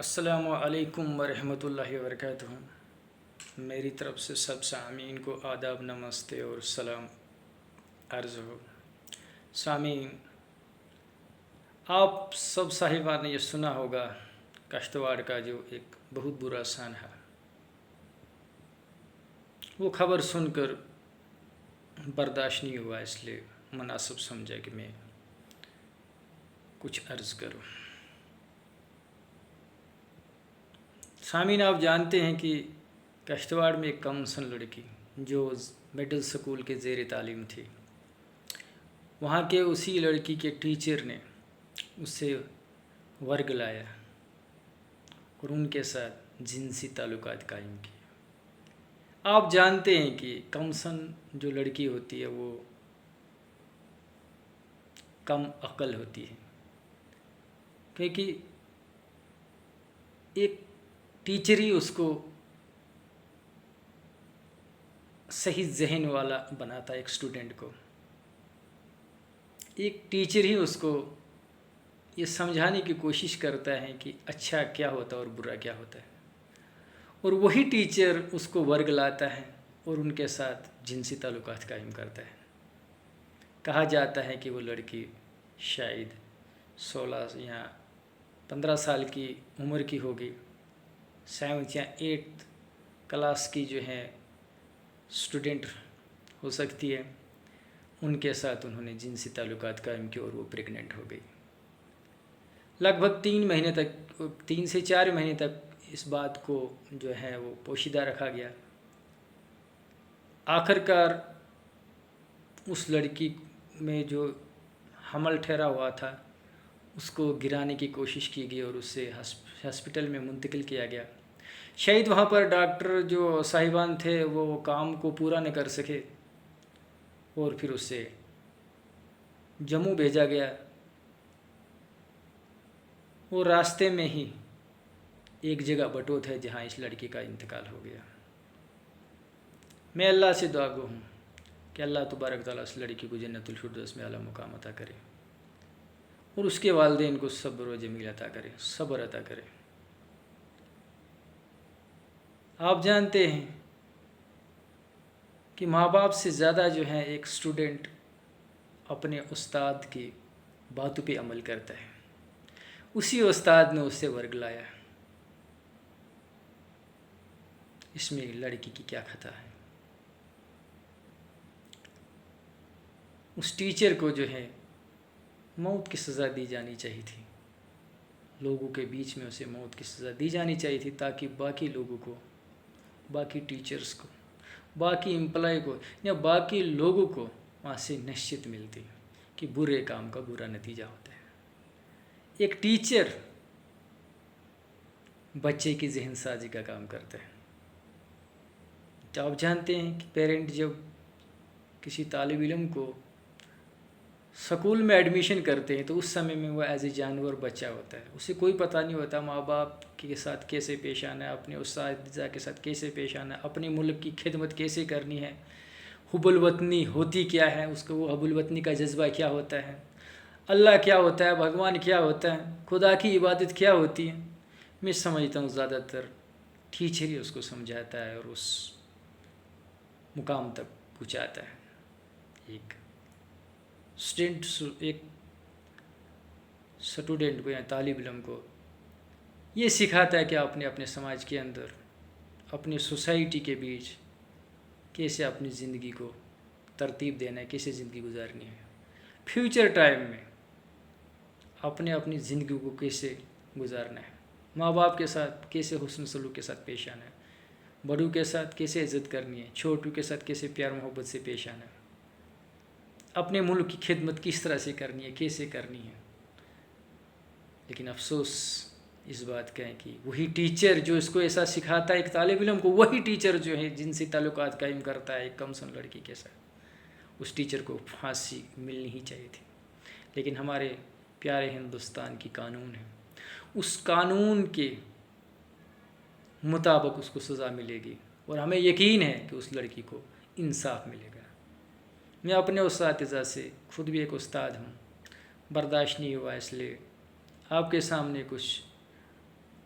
السلام علیکم ورحمۃ اللہ وبرکاتہ۔ میری طرف سے سب سامعین کو آداب، نمستے اور سلام عرض ہو۔ سامعین، آپ سب صاحبان نے یہ سنا ہوگا کشتواڑ کا جو ایک بہت برا سانحہ، وہ خبر سن کر برداشت نہیں ہوا، اس لیے مناسب سمجھا کہ میں کچھ عرض کروں۔ سامعین، آپ جانتے ہیں کہ کشتواڑ میں ایک کم سن لڑکی جو مڈل سکول کے زیر تعلیم تھی، وہاں کے اسی لڑکی کے ٹیچر نے اس سے ورگ لایا اور ان کے ساتھ جنسی تعلقات قائم کیے۔ آپ جانتے ہیں کہ کم سن جو لڑکی ہوتی ہے وہ کم عقل ہوتی ہے، کیونکہ ایک ٹیچر ہی اس کو صحیح ذہن والا بناتا ہے۔ ایک اسٹوڈنٹ کو ایک ٹیچر ہی اس کو یہ سمجھانے کی کوشش کرتا ہے کہ اچھا کیا ہوتا ہے اور برا کیا ہوتا ہے، اور وہی ٹیچر اس کو ورگ لاتا ہے اور ان کے ساتھ جنسی تعلقات قائم کرتا ہے۔ کہا جاتا ہے کہ وہ لڑکی شاید 16 یا 15 سال کی عمر کی ہوگی، 7 یا 8 کلاس کی جو ہے اسٹوڈنٹ ہو سکتی ہے۔ ان کے ساتھ انہوں نے جنسی تعلقات قائم کیے اور وہ پریگننٹ ہو گئی۔ لگ بھگ 3 سے 4 مہینے تک اس بات کو جو ہے وہ پوشیدہ رکھا گیا۔ آخر کار اس لڑکی میں جو حمل ٹھہرا ہوا تھا اس کو گرانے کی کوشش کی گئی اور اسے ہاسپٹل میں منتقل کیا گیا۔ شاید وہاں پر ڈاکٹر جو صاحبان تھے وہ کام کو پورا نہ کر سکے اور پھر اسے جموں بھیجا گیا، اور راستے میں ہی ایک جگہ بٹوت ہے جہاں اس لڑکی کا انتقال ہو گیا۔ میں اللہ سے دعا گو ہوں کہ اللہ تبارک تعالیٰ اس لڑکی کو جنت الفردوس میں اعلیٰ مقام عطا کرے اور اس کے والدین کو صبر و جمیل عطا کرے، صبر عطا کرے۔ آپ جانتے ہیں کہ ماں باپ سے زیادہ جو ہے ایک اسٹوڈنٹ اپنے استاد کی باتوں پہ عمل کرتا ہے۔ اسی استاد نے اس سے ورگ لایا، اس میں لڑکی کی کیا خطا ہے؟ اس ٹیچر کو جو ہے موت کی سزا دی جانی چاہیے تھی، لوگوں کے بیچ میں اسے موت کی سزا دی جانی چاہیے تھی، تاکہ باقی لوگوں کو، باقی ٹیچرز کو، باقی امپلائی کو یا باقی لوگوں کو وہاں سے نصیحت ملتی کہ برے کام کا برا نتیجہ ہوتا ہے۔ ایک ٹیچر بچے کی ذہن سازی کا کام کرتا ہے۔ آپ جانتے ہیں کہ پیرنٹ جب کسی طالب علم کو سکول میں ایڈمیشن کرتے ہیں تو اس سمے میں وہ ایز اے جانور بچہ ہوتا ہے، اسے کوئی پتہ نہیں ہوتا ماں باپ کے ساتھ کیسے پیش آنا ہے، اپنے اساتذہ کے ساتھ کیسے پیش آنا ہے، اپنے ملک کی خدمت کیسے کرنی ہے، حب الوطنی ہوتی کیا ہے، اس کو وہ حب الوطنی کا جذبہ کیا ہوتا ہے، اللہ کیا ہوتا ہے، بھگوان کیا ہوتا ہے، خدا کی عبادت کیا ہوتی ہے۔ میں سمجھتا ہوں زیادہ تر ٹیچر ہی اس کو سمجھاتا ہے اور اس مقام تک پہنچاتا ہے۔ ایک اسٹوڈنٹ کو یا طالب علم کو یہ سکھاتا ہے کہ آپ نے اپنے سماج کے اندر، اپنی سوسائٹی کے بیچ کیسے اپنی زندگی کو ترتیب دینا ہے، کیسے زندگی گزارنی ہے، فیوچر ٹائم میں اپنی زندگی کو کیسے گزارنا ہے، ماں باپ کے ساتھ کیسے حسن سلوک کے ساتھ پیش آنا ہے، بڑوں کے ساتھ کیسے عزت کرنی ہے، چھوٹوں کے ساتھ کیسے پیار محبت سے پیش آنا ہے، اپنے ملک کی خدمت کس طرح سے کرنی ہے، کیسے کرنی ہے۔ لیکن افسوس اس بات کا ہے کہ وہی ٹیچر جو اس کو ایسا سکھاتا ہے ایک طالب علم کو، وہی ٹیچر جو ہے جنسی تعلقات قائم کرتا ہے ایک کم سن لڑکی کے ساتھ۔ اس ٹیچر کو پھانسی ملنی ہی چاہیے تھی، لیکن ہمارے پیارے ہندوستان کی قانون ہے، اس قانون کے مطابق اس کو سزا ملے گی، اور ہمیں یقین ہے کہ اس لڑکی کو انصاف ملے گا۔ میں اپنے اساتذہ سے، خود بھی ایک استاد ہوں، برداشت نہیں ہوا، اس لیے آپ کے سامنے کچھ